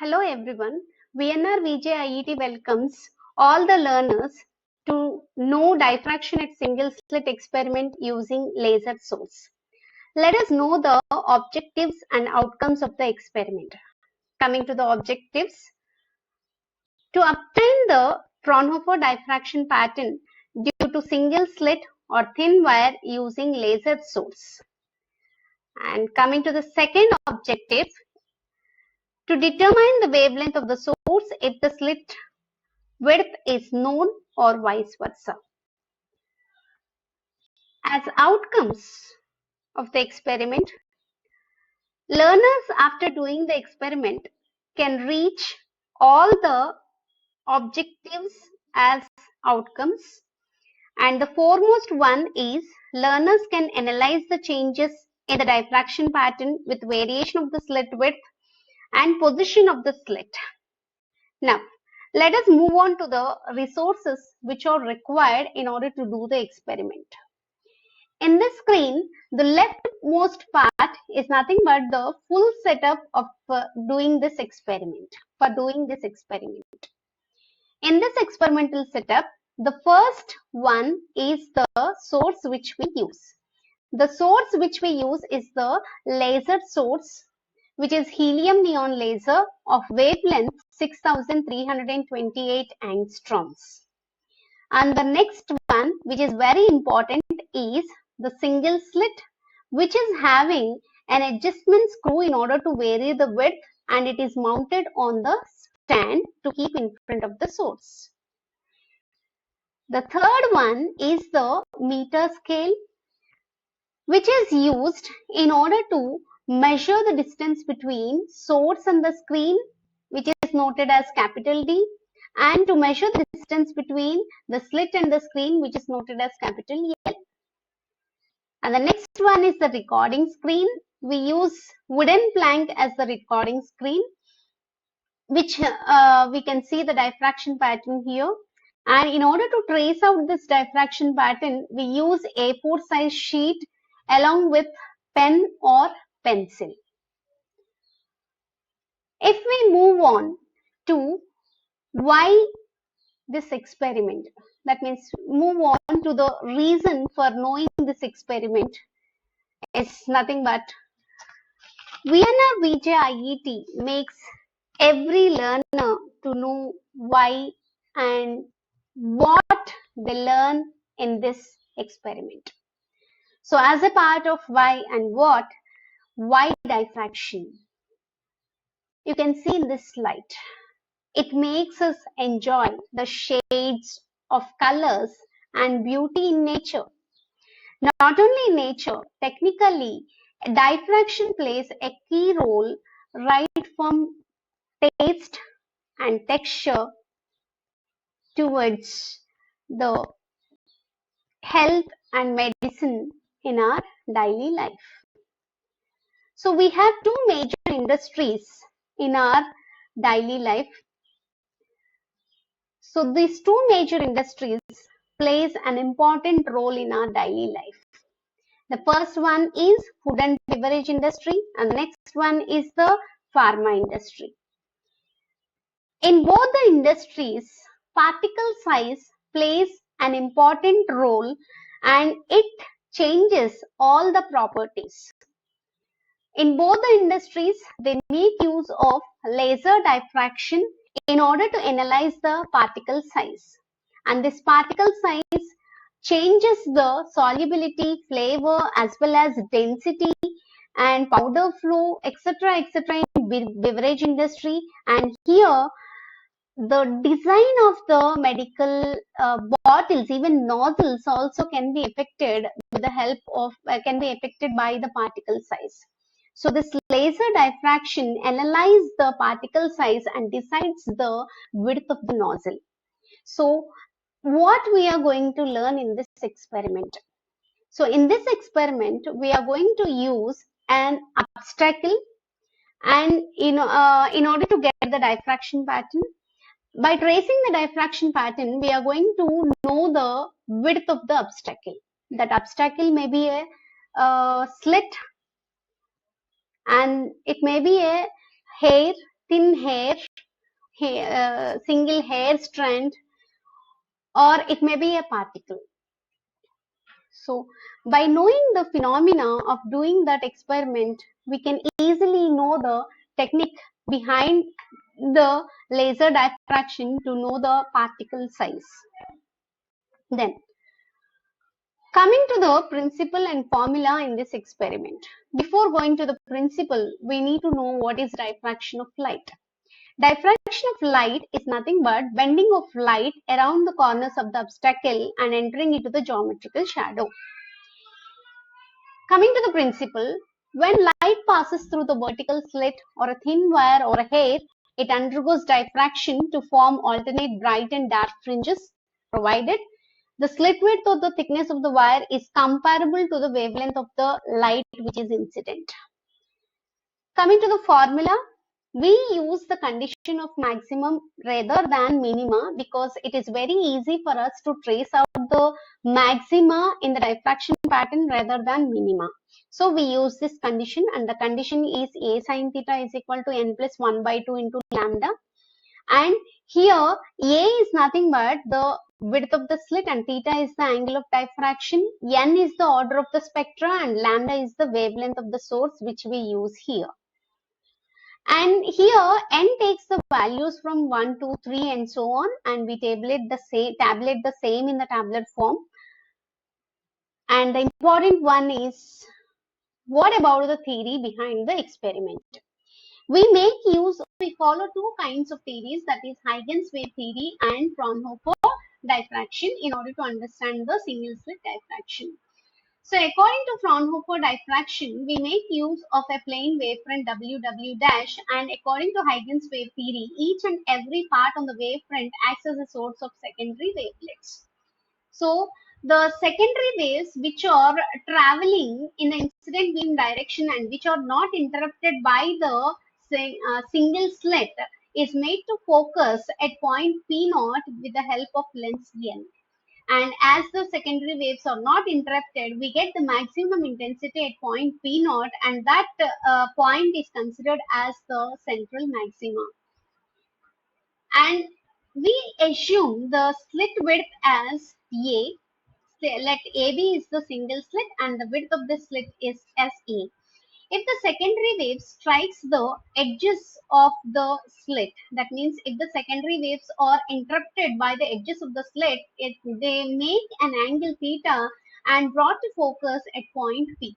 Hello everyone. VNR VJ IET welcomes all the learners to know diffraction at single slit experiment using laser source. Let us know the objectives and outcomes of the experiment. Coming to the objectives, to obtain the Fraunhofer diffraction pattern due to single slit or thin wire using laser source. And coming to the second objective, to determine the wavelength of the source if the slit width is known or vice versa. As outcomes of the experiment, learners after doing the experiment can reach all the objectives as outcomes, and the foremost one is learners can analyze the changes in the diffraction pattern with variation of the slit width and position of the slit. Now, let us move on to the resources which are required in order to do the experiment. In this screen, the leftmost part is nothing but the full setup of doing this experiment. In this experimental setup, the first one is the source which we use. The source which we use is the laser source, which is helium neon laser of wavelength 6328 angstroms. And the next one, which is very important, is the single slit, which is having an adjustment screw in order to vary the width, and it is mounted on the stand to keep in front of the source. The third one is the meter scale, which is used in order to measure the distance between source and the screen, which is noted as capital D, and to measure the distance between the slit and the screen, which is noted as capital L. And the next one is the recording screen. We use wooden plank as the recording screen, which we can see the diffraction pattern here. And in order to trace out this diffraction pattern, we use A4 size sheet along with pen or pencil. If we move on to why this experiment, that means move on to the reason for knowing this experiment, is nothing but VNR VJ IET makes every learner to know why and what they learn in this experiment. So as a part of why and what, why diffraction? You can see in this slide. It makes us enjoy the shades of colors and beauty in nature. Not only in nature, technically, diffraction plays a key role right from taste and texture towards the health and medicine in our daily life. So we have two major industries in our daily life. So these two major industries plays an important role in our daily life. The first one is food and beverage industry, and the next one is the pharma industry. In both the industries, particle size plays an important role and it changes all the properties. In both the industries, they make use of laser diffraction in order to analyze the particle size. And this particle size changes the solubility, flavor, as well as density and powder flow, etc., etc. in beverage industry. And here, the design of the medical bottles, even nozzles, also can be affected with the help of can be affected by the particle size. So this laser diffraction analyzes the particle size and decides the width of the nozzle. So what we are going to learn in this experiment? So in this experiment, we are going to use an obstacle, and in order to get the diffraction pattern, by tracing the diffraction pattern, we are going to know the width of the obstacle. That obstacle may be a slit, and it may be a hair, thin single hair strand, or it may be a particle. So by knowing the phenomena of doing that experiment, we can easily know the technique behind the laser diffraction to know the particle size. Then coming to the principle and formula in this experiment. Before going to the principle, we need to know what is diffraction of light. Diffraction of light is nothing but bending of light around the corners of the obstacle and entering into the geometrical shadow. Coming to the principle, when light passes through the vertical slit or a thin wire or a hair, it undergoes diffraction to form alternate bright and dark fringes, provided the slit width or the thickness of the wire is comparable to the wavelength of the light which is incident. Coming to the formula, we use the condition of maximum rather than minima because it is very easy for us to trace out the maxima in the diffraction pattern rather than minima. So we use this condition, and the condition is A sin theta is equal to n plus 1 by 2 into lambda. And here A is nothing but the width of the slit and theta is the angle of diffraction. N is the order of the spectra and lambda is the wavelength of the source which we use here. And here n takes the values from 1, 2, 3 and so on, and we tabulate the same in the tabular form. And the important one is, what about the theory behind the experiment? We follow two kinds of theories, that is Huygens wave theory and Fraunhofer diffraction, in order to understand the single slit diffraction. So according to Fraunhofer diffraction, we make use of a plane wavefront WW dash, and according to Huygens wave theory, each and every part on the wavefront acts as a source of secondary wavelets. So the secondary waves which are traveling in the incident beam direction and which are not interrupted by the single slit is made to focus at point P0 with the help of lens N. And as the secondary waves are not interrupted, we get the maximum intensity at point P0, and that point is considered as the central maxima. And we assume the slit width as A. Let AB is the single slit and the width of the slit is SA. If the secondary wave strikes the edges of the slit, that means if the secondary waves are interrupted by the edges of the slit, they make an angle theta and brought to focus at point P.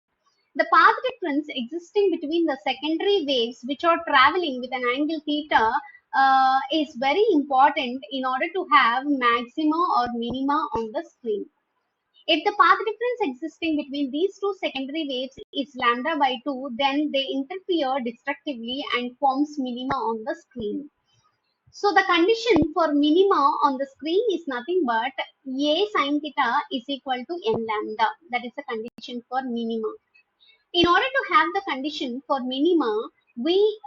The path difference existing between the secondary waves which are traveling with an angle theta is very important in order to have maxima or minima on the screen. If the path difference existing between these two secondary waves is lambda by 2, then they interfere destructively and forms minima on the screen. So the condition for minima on the screen is nothing but A sin theta is equal to n lambda. That is the condition for minima. In order to have the condition for minima, we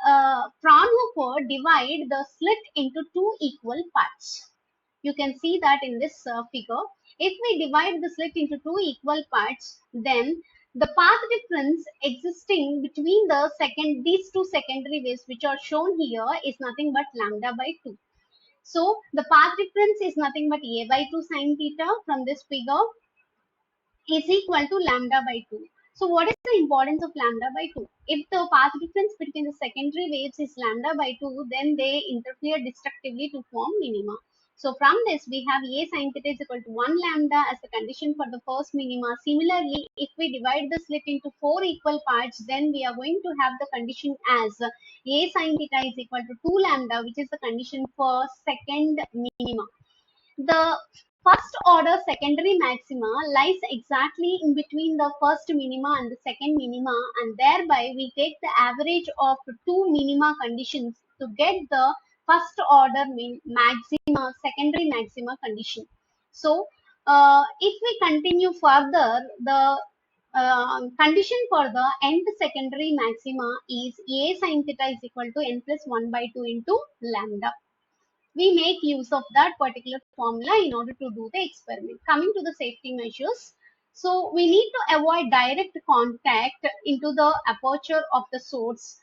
Fraunhofer divide the slit into two equal parts. You can see that in this figure. If we divide the slit into two equal parts, then the path difference existing between these two secondary waves which are shown here is nothing but lambda by 2. So the path difference is nothing but A by 2 sin theta from this figure is equal to lambda by 2. So what is the importance of lambda by 2? If the path difference between the secondary waves is lambda by 2, then they interfere destructively to form minima. So from this we have A sin theta is equal to 1 lambda as the condition for the first minima. Similarly, if we divide the slit into 4 equal parts, then we are going to have the condition as A sin theta is equal to 2 lambda, which is the condition for second minima. The first order secondary maxima lies exactly in between the first minima and the second minima, and thereby we take the average of two minima conditions to get the first order maxima, secondary maxima condition. So if we continue further, the condition for the nth secondary maxima is A sin theta is equal to n plus 1 by 2 into lambda. We make use of that particular formula in order to do the experiment. Coming to the safety measures. So we need to avoid direct contact into the aperture of the source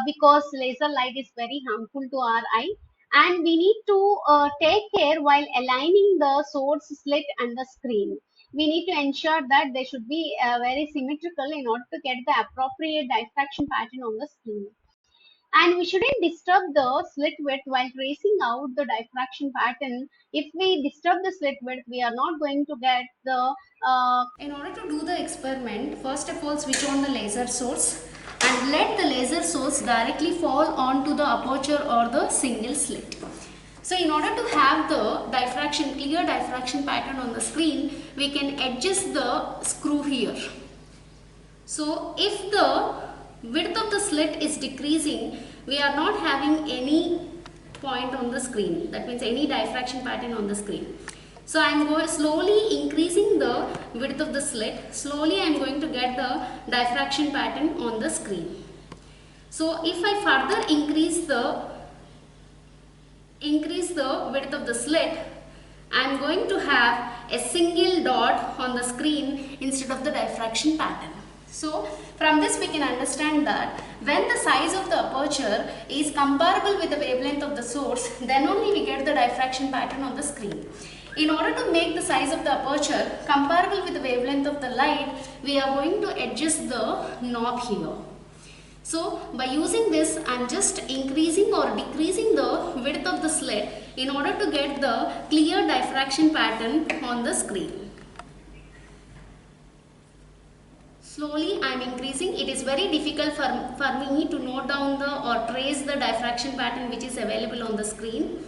because laser light is very harmful to our eye, and we need to take care while aligning the source slit and the screen. We need to ensure that they should be very symmetrical in order to get the appropriate diffraction pattern on the screen. And we shouldn't disturb the slit width while tracing out the diffraction pattern. If we disturb the slit width, we are not going to get the In order to do the experiment, first of all switch on the laser source and let the laser source directly fall onto the aperture or the single slit. So in order to have the clear diffraction pattern on the screen, we can adjust the screw here. So if the width of the slit is decreasing, we are not having any point on the screen. That means any diffraction pattern on the screen. So I am slowly increasing the width of the slit. Slowly I am going to get the diffraction pattern on the screen. So if I further increase the width of the slit, I am going to have a single dot on the screen instead of the diffraction pattern. So from this we can understand that when the size of the aperture is comparable with the wavelength of the source, then only we get the diffraction pattern on the screen. In order to make the size of the aperture comparable with the wavelength of the light, we are going to adjust the knob here. So by using this, I am just increasing or decreasing the width of the slit in order to get the clear diffraction pattern on the screen. Slowly I am increasing. It is very difficult for me to note down or trace the diffraction pattern which is available on the screen.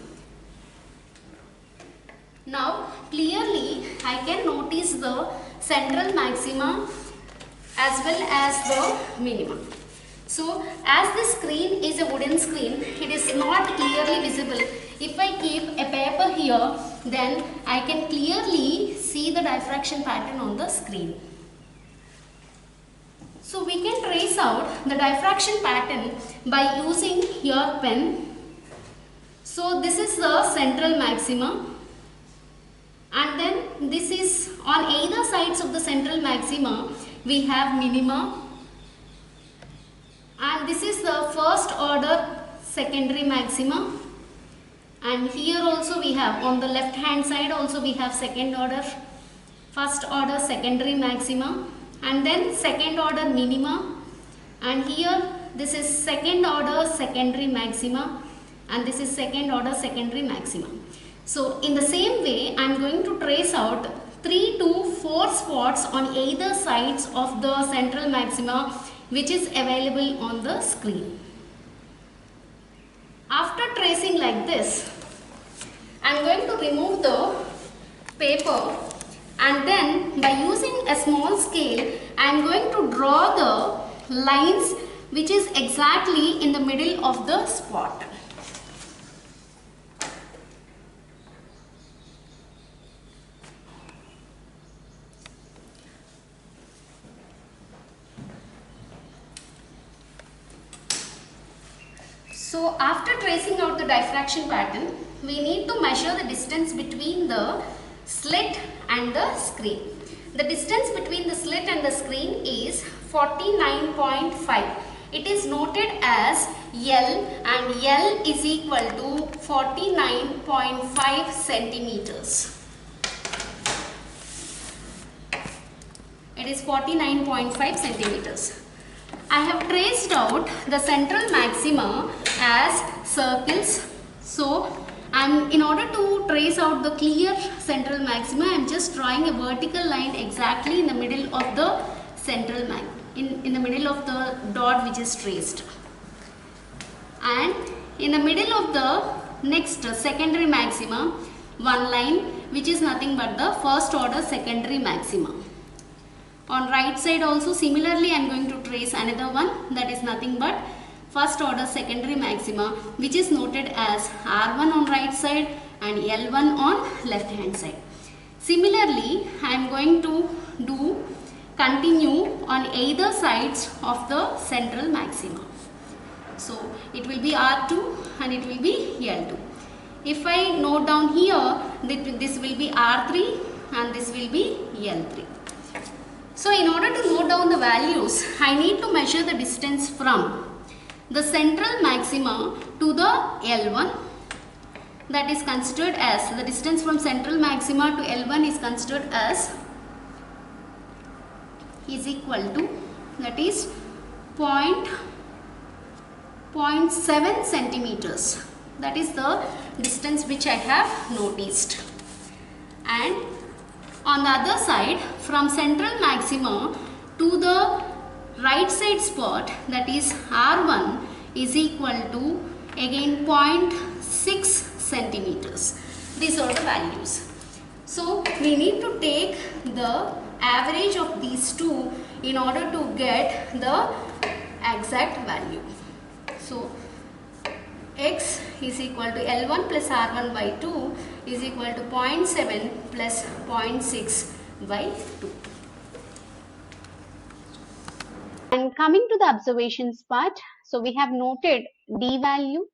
Now clearly I can notice the central maxima as well as the minimum. So as this screen is a wooden screen, it is not clearly visible. If I keep a paper here, then I can clearly see the diffraction pattern on the screen. So we can trace out the diffraction pattern by using your pen. So this is the central maxima, and then this is on either sides of the central maxima we have minima, and this is the first order secondary maxima, and here also we have on the left hand side also we have second order, first order secondary maxima, and then second order minima, and here this is second order secondary maxima, and this is second order secondary maxima. So in the same way I am going to trace out 3 to 4 spots on either sides of the central maxima which is available on the screen. After tracing like this, I am going to remove the paper, and then by using a small scale I am going to draw the lines which is exactly in the middle of the spot. So after tracing out the diffraction pattern, we need to measure the distance between the slit and the screen. The distance between the slit and the screen is 49.5. It is noted as L, and L is equal to 49.5 centimeters. It is 49.5 centimeters. I have traced out the central maxima as circles. So in order to trace out the clear central maxima, I am just drawing a vertical line exactly in the middle of the central in the middle of the dot which is traced, and in the middle of the next secondary maxima one line which is nothing but the first order secondary maxima. On right side also similarly I am going to trace another one, that is nothing but first order secondary maxima, which is noted as R1 on right side and L1 on left hand side. Similarly, I am going to continue on either sides of the central maxima. So it will be R2 and it will be L2. If I note down here, this will be R3 and this will be L3. So in order to note down the values, I need to measure the distance from the central maxima to the L1. That is considered as, the distance from central maxima to L1 is considered as, is equal to, that is 0.7 centimeters. That is the distance which I have noticed. And on the other side, from central maxima to the right side spot, that is R1, is equal to again 0.6 centimeters. These are the values. So we need to take the average of these two in order to get the exact value. So x is equal to L1 plus R1 by 2 is equal to 0.7 plus 0.6 by 2. And coming to the observations part, so we have noted D value,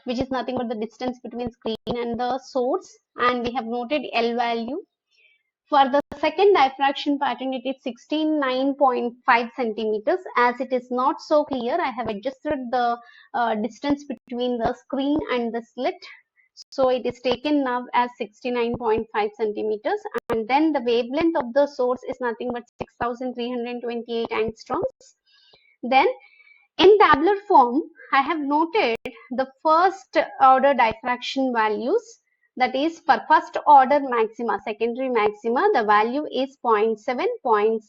which is nothing but the distance between screen and the source, and we have noted L value. For the second diffraction pattern, it is 69.5 centimeters. As it is not so clear, I have adjusted the distance between the screen and the slit. So it is taken now as 69.5 centimeters. And then the wavelength of the source is nothing but 6,328 angstroms. Then in tabular form, I have noted the first order diffraction values. That is, for first order maxima, secondary maxima, the value is 0.7, 0.6,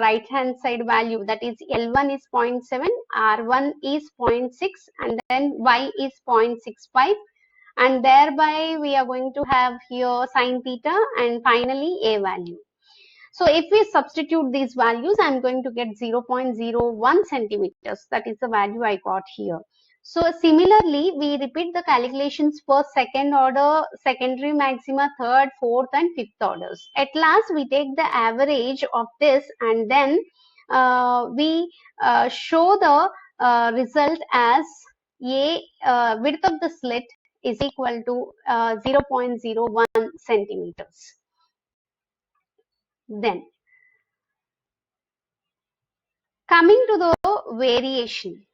right hand side value, that is L1 is 0.7, R1 is 0.6, and then Y is 0.65, and thereby we are going to have here sin theta and finally A value. So if we substitute these values, I am going to get 0.01 centimeters. That is the value I got here. So similarly, we repeat the calculations for second order, secondary maxima, third, fourth and fifth orders. At last, we take the average of this and then we show the result as A width of the slit is equal to 0.01 centimeters. Then, coming to the variation.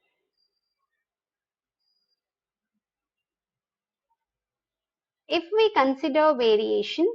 If we consider variation,